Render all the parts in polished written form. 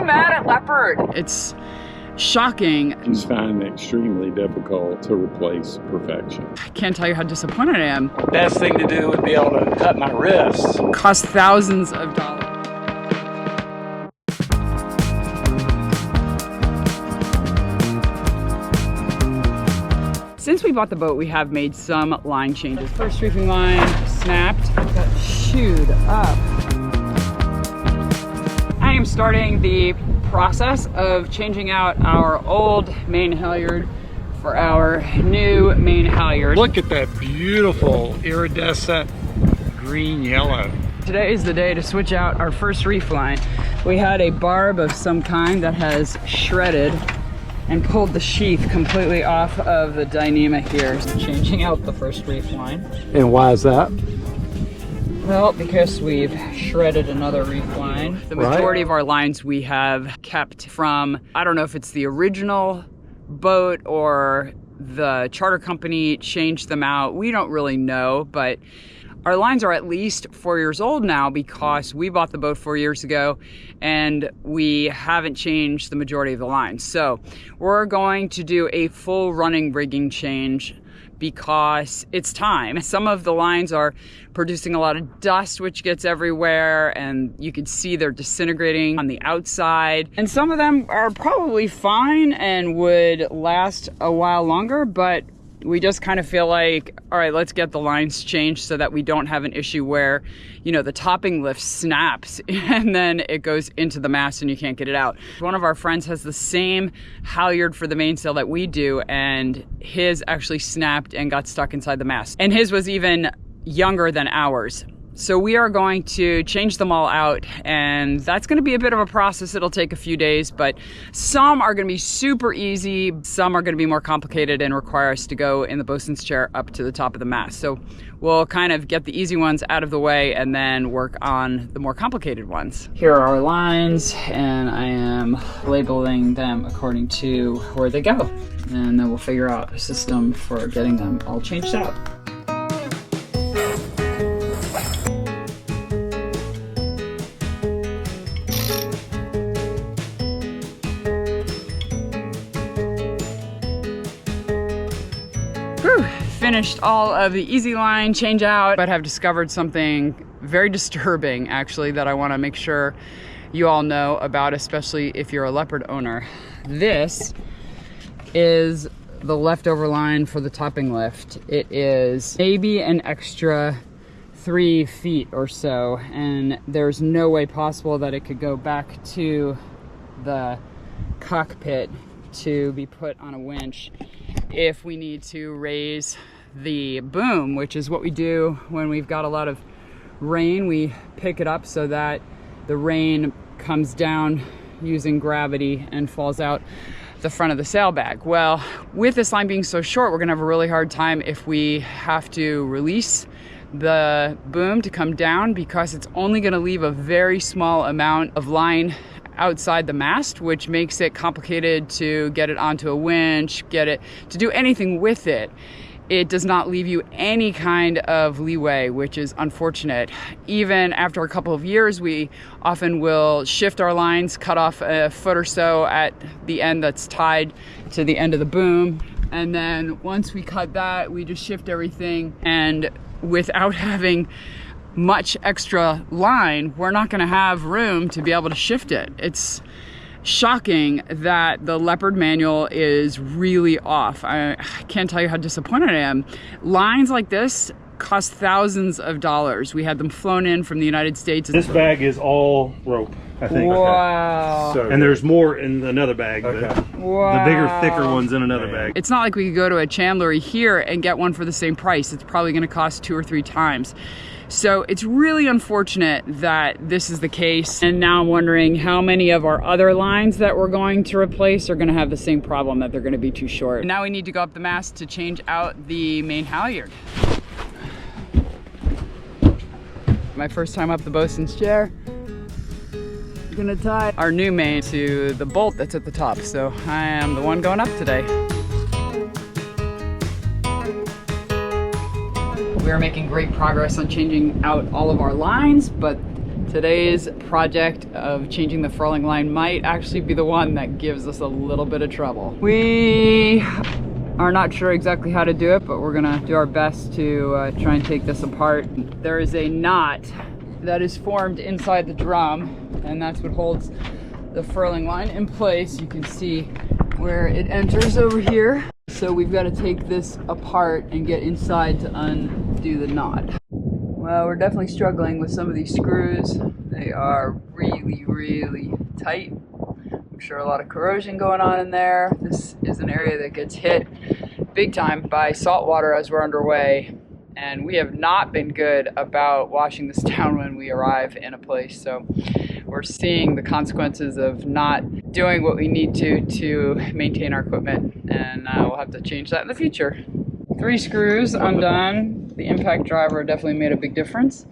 really mad at Leopard. It's shocking. He's finding it extremely difficult to replace perfection. I can't tell you how disappointed I am. Best thing to do would be able to cut my wrists. Cost thousands of dollars. Since we bought the boat, we have made some line changes. First reefing line snapped, got chewed up. I am starting the process of changing out our old main halyard for our new main halyard. Look at that beautiful iridescent green yellow. Today is the day to switch out our first reef line. We had a barb of some kind that has shredded and pulled the sheath completely off of the dynamic here. So changing out the first reef line. And why is that? Well, because we've shredded another reef line. The majority of our lines we have kept from, I don't know if it's the original boat or the charter company changed them out. We don't really know, but our lines are at least 4 years old now because we bought the boat 4 years ago and we haven't changed the majority of the lines. So we're going to do a full running rigging change because it's time. Some of the lines are producing a lot of dust, which gets everywhere, and you can see they're disintegrating on the outside. And some of them are probably fine and would last a while longer, but we just kind of feel like, all right, let's get the lines changed so that we don't have an issue where, you know, the topping lift snaps and then it goes into the mast and you can't get it out. One of our friends has the same halyard for the mainsail that we do, and his actually snapped and got stuck inside the mast. And his was even younger than ours. So we are going to change them all out, and that's going to be a bit of a process. It'll take a few days, but some are going to be super easy. Some are going to be more complicated and require us to go in the bosun's chair up to the top of the mast. So we'll kind of get the easy ones out of the way and then work on the more complicated ones. Here are our lines, and I am labeling them according to where they go. And then we'll figure out a system for getting them all changed out. Finished all of the easy line change out, but have discovered something very disturbing actually that I want to make sure you all know about, especially if you're a Leopard owner. This is the leftover line for the topping lift. It is maybe an extra 3 feet or so, and there's no way possible that it could go back to the cockpit to be put on a winch if we need to raise the boom, which is what we do when we've got a lot of rain. We pick it up so that the rain comes down using gravity and falls out the front of the sail bag. Well, with this line being so short, we're gonna have a really hard time if we have to release the boom to come down, because it's only gonna leave a very small amount of line outside the mast, which makes it complicated to get it onto a winch, get it to do anything with it. It does not leave you any kind of leeway, which is unfortunate. Even after a couple of years, we often will shift our lines, cut off a foot or so at the end that's tied to the end of the boom. And then once we cut that, we just shift everything. And without having much extra line, we're not gonna have room to be able to shift it. It's shocking that the Leopard manual is really off. I can't tell you how disappointed I am. Lines like this cost thousands of dollars. We had them flown in from the United States. This bag is all rope, I think. Wow. So, and there's more in another bag, but wow. The bigger, thicker one's in another bag. It's not like we could go to a chandlery here and get one for the same price. It's probably gonna cost 2 or 3 times. So it's really unfortunate that this is the case. And now I'm wondering how many of our other lines that we're going to replace are gonna have the same problem, that they're gonna be too short. Now we need to go up the mast to change out the main halyard. My first time up the bosun's chair. I'm gonna tie our new main to the bolt that's at the top. So I am the one going up today. We are making great progress on changing out all of our lines, but Today's project of changing the furling line might actually be the one that gives us a little bit of trouble. We are not sure exactly how to do it, but we're gonna do our best to try and take this apart. There is a knot that is formed inside the drum, and that's what holds the furling line in place. You can see where it enters over here. So we've got to take this apart and get inside to undo the knot. Well, we're definitely struggling with some of these screws. They are really, really tight. I'm sure a lot of corrosion going on in there. This is an area that gets hit big time by salt water as we're underway. And we have not been good about washing this down when we arrive in a place. So we're seeing the consequences of not doing what we need to maintain our equipment. And we'll have to change that in the future. 3 screws undone. The impact driver definitely made a big difference.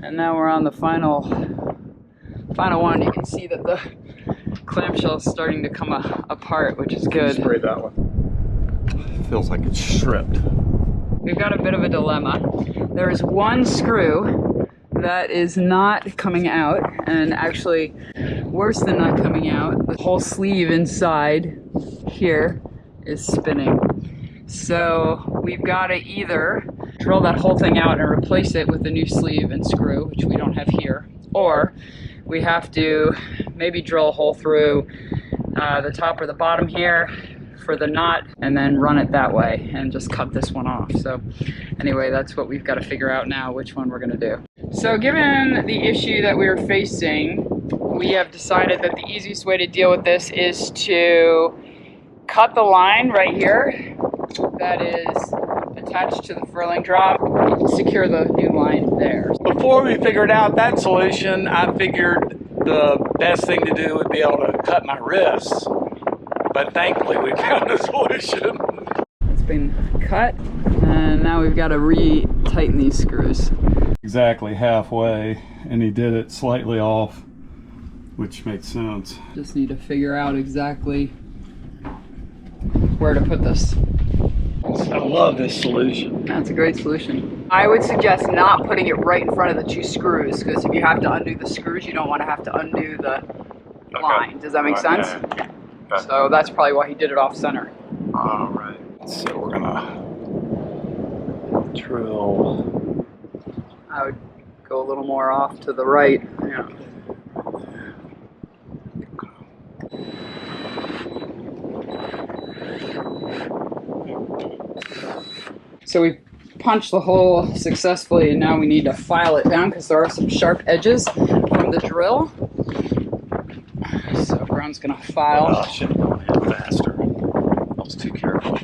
And now we're on the final one. You can see that the clamshell is starting to come apart, which is good. Spray that one. Feels like it's stripped. We've got a bit of a dilemma. There is one screw that is not coming out, and actually worse than not coming out, the whole sleeve inside here is spinning. So we've got to either drill that whole thing out and replace it with a new sleeve and screw, which we don't have here, or we have to maybe drill a hole through the top or the bottom here for the knot and then run it that way and just cut this one off. So anyway, that's what we've got to figure out now, which one we're going to do. So given the issue that we were facing, we have decided that the easiest way to deal with this is to cut the line right here that is attached to the furling drum, secure the new line there. Before we figured out that solution, I figured the best thing to do would be able to cut my wrists. But thankfully we found a solution. It's been cut, and now we've got to re-tighten these screws. Exactly halfway, and he did it slightly off, which makes sense. Just need to figure out exactly where to put this. I love this solution. That's a great solution. I would suggest not putting it right in front of the 2 screws, because if you have to undo the screws, you don't want to have to undo the line. Does that make sense? Okay. So that's probably why he did it off center. All right. So we're gonna drill. I would go a little more off to the right. Yeah. So we punched the hole successfully, and now we need to file it down because there are some sharp edges from the drill. So Brown's gonna file. Oh, I should have gone in faster. I was too careful.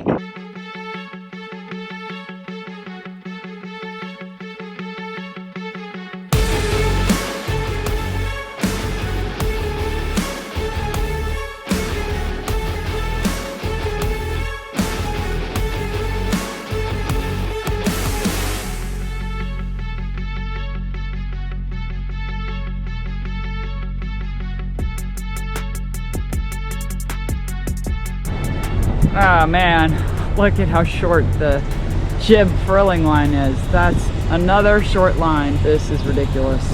Ah, man, look at how short the jib furling line is. That's another short line. This is ridiculous.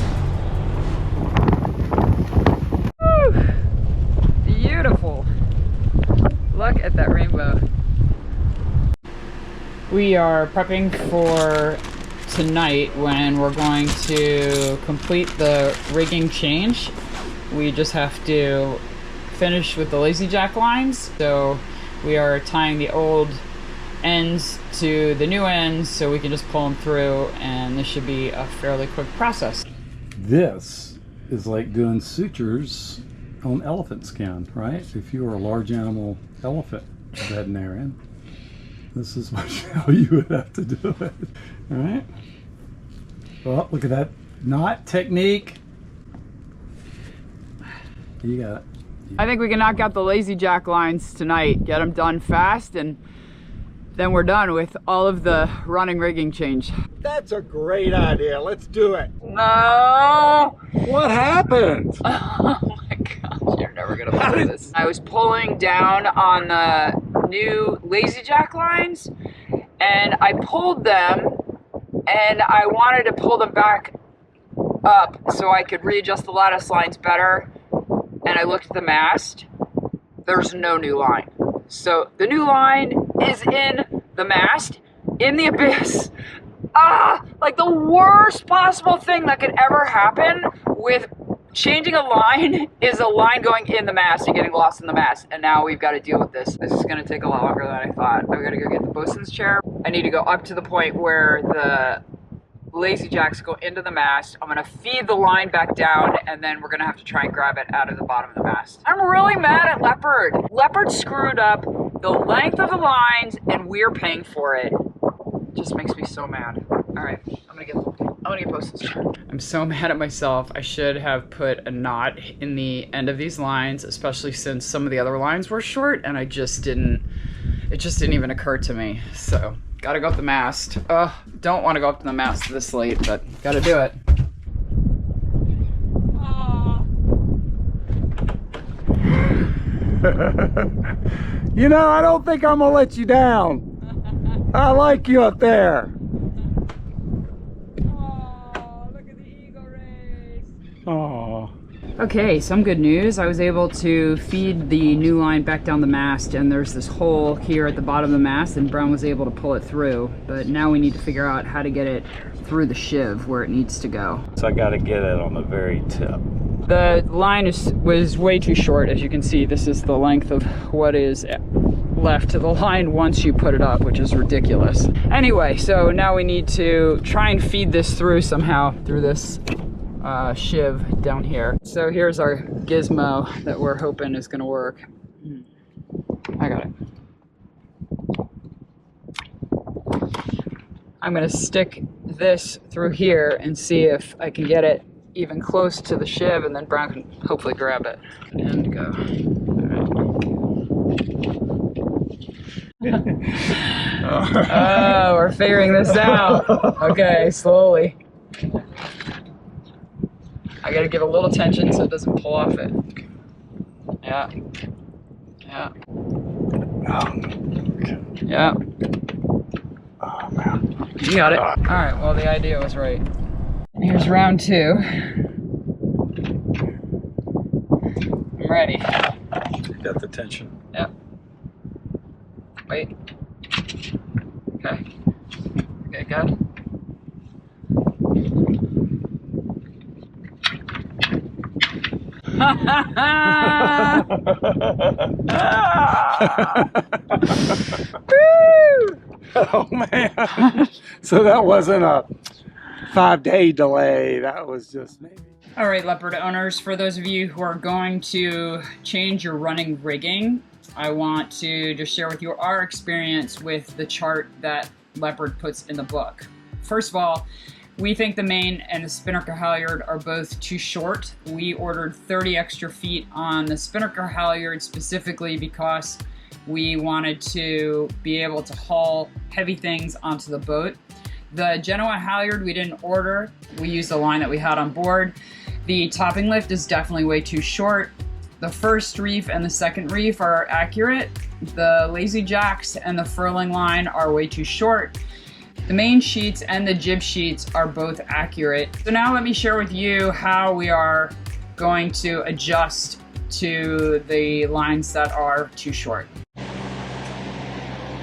Woo! Beautiful. Look at that rainbow. We are prepping for tonight when we're going to complete the rigging change. We just have to finish with the lazy jack lines. So we are tying the old ends to the new ends so we can just pull them through, and this should be a fairly quick process. This is like doing sutures on elephant skin, right? If you were a large animal elephant veterinarian, this is how you would have to do it. All right. Well, look at that knot technique. You got it. I think we can knock out the lazy jack lines tonight, get them done fast, and then we're done with all of the running rigging change. That's a great idea. Let's do it. No! What happened? Oh my gosh, you're never gonna believe this. I was pulling down on the new lazy jack lines, and I pulled them, and I wanted to pull them back up so I could readjust the lattice lines better, and I looked at the mast. There's no new line. So the new line is in the mast, in the abyss. Like the worst possible thing that could ever happen with changing a line is a line going in the mast and getting lost in the mast. And now we've got to deal with this. This is going to take a lot longer than I thought. I've got to go get the bosun's chair. I need to go up to the point where the lazy jacks go into the mast. I'm going to feed the line back down, and then we're going to have to try and grab it out of the bottom of the mast. I'm really mad at Leopard. Leopard screwed up the length of the lines, and we're paying for it. Just makes me so mad. All right, I'm gonna get bosun's chair. I'm so mad at myself. I should have put a knot in the end of these lines, especially since some of the other lines were short, and I just didn't. It just didn't even occur to me. So, gotta go up the mast. Don't want to go up to the mast this late, but gotta do it. You know, I don't think I'm gonna let you down. I like you up there. Oh, look at the eagle race. Oh. Okay, some good news. I was able to feed the new line back down the mast, and there's this hole here at the bottom of the mast, and Brown was able to pull it through. But now we need to figure out how to get it through the sheave where it needs to go. So I got to get it on the very tip. The line was way too short. As you can see, this is the length of what is left to the line once you put it up, which is ridiculous. Anyway, so now we need to try and feed this through somehow through this sheave down here. So here's our gizmo that we're hoping is going to work. I got it. I'm going to stick this through here and see if I can get it even close to the sheave, and then Brown can hopefully grab it and go. All right. Oh, we're figuring this out. Okay, slowly. I gotta give a little tension so it doesn't pull off it. Yeah. Yeah. Yeah. Oh, man. You got it. All right, well, the idea was right. Here's round 2. I'm ready. Got the tension. Yep. Wait. Okay. Okay, good. Oh man. So that wasn't a 5-day delay. That was just maybe. All right, Leopard owners, for those of you who are going to change your running rigging, I want to just share with you our experience with the chart that Leopard puts in the book. First of all, we think the main and the spinnaker halyard are both too short. We ordered 30 extra feet on the spinnaker halyard specifically because we wanted to be able to haul heavy things onto the boat. The Genoa halyard we didn't order. We used the line that we had on board. The topping lift is definitely way too short. The first reef and the second reef are accurate. The lazy jacks and the furling line are way too short. The main sheets and the jib sheets are both accurate. So now let me share with you how we are going to adjust to the lines that are too short.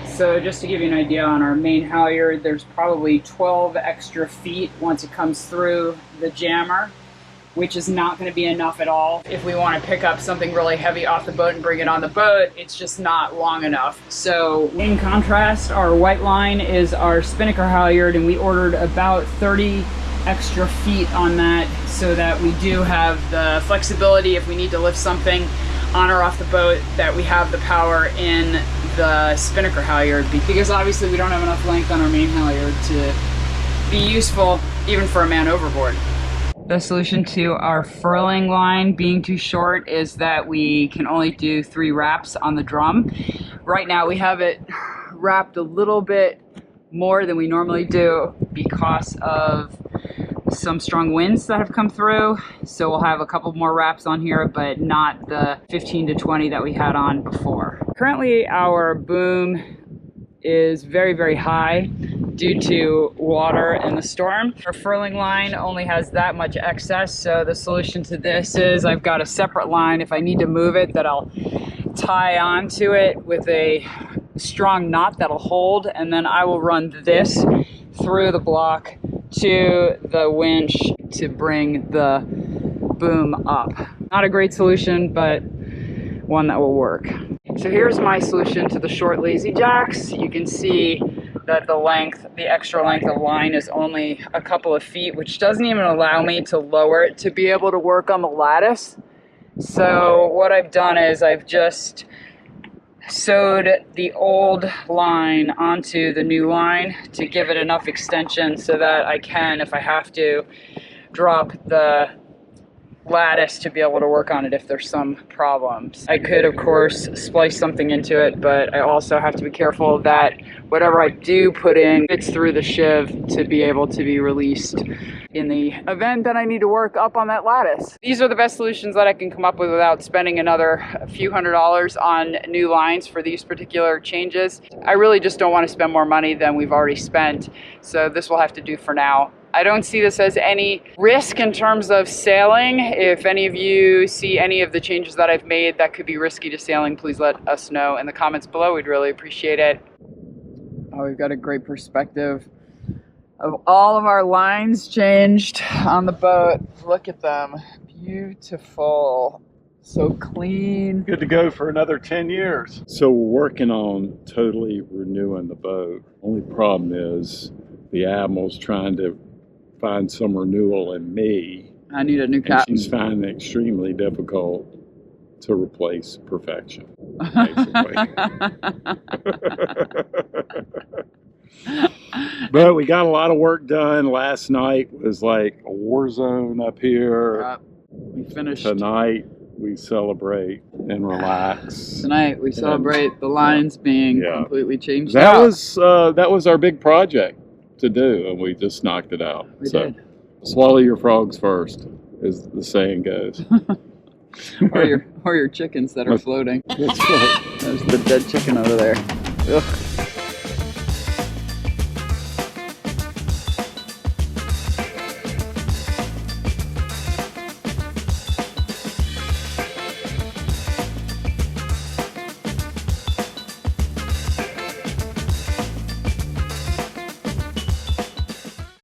So just to give you an idea on our main halyard, there's probably 12 extra feet once it comes through the jammer, which is not going to be enough at all. If we want to pick up something really heavy off the boat and bring it on the boat, it's just not long enough. So in contrast, our white line is our spinnaker halyard, and we ordered about 30 extra feet on that so that we do have the flexibility if we need to lift something on or off the boat, that we have the power in the spinnaker halyard, because obviously we don't have enough length on our main halyard to be useful even for a man overboard. The solution to our furling line being too short is that we can only do 3 wraps on the drum. Right now we have it wrapped a little bit more than we normally do because of some strong winds that have come through. So we'll have a couple more wraps on here, but not the 15 to 20 that we had on before. Currently our boom is very, very high. due to water in the storm. Our furling line only has that much excess, so the solution to this is I've got a separate line if I need to move it that I'll tie onto it with a strong knot that'll hold, and then I will run this through the block to the winch to bring the boom up. Not a great solution, but one that will work. So here's my solution to the short lazy jacks. You can see that the extra length of line is only a couple of feet, which doesn't even allow me to lower it to be able to work on the lattice. So what I've done is I've just sewed the old line onto the new line to give it enough extension so that I can, if I have to, drop the lattice to be able to work on it if there's some problems. I could, of course, splice something into it, but I also have to be careful that whatever I do put in fits through the sheave to be able to be released in the event that I need to work up on that lattice. These are the best solutions that I can come up with without spending another few $100s on new lines for these particular changes. I really just don't want to spend more money than we've already spent, so this will have to do for now. I don't see this as any risk in terms of sailing. If any of you see any of the changes that I've made that could be risky to sailing, please let us know in the comments below. We'd really appreciate it. Oh, we've got a great perspective of all of our lines changed on the boat. Look at them. Beautiful. So clean. Good to go for another 10 years. So we're working on totally renewing the boat. Only problem is the Admiral's trying to find some renewal in me. I need a new And captain. she's finding it extremely difficult to replace perfection, basically. But we got a lot of work done. Last night was like a war zone up here. We finished. Tonight we celebrate and relax. Tonight we celebrate the lines being Yeah. completely changed That out. was our big project to do, and we just knocked it out. We did. Swallow your frogs first, as the saying goes. or your chickens that are floating. That's right. There's the dead chicken over there. Ugh.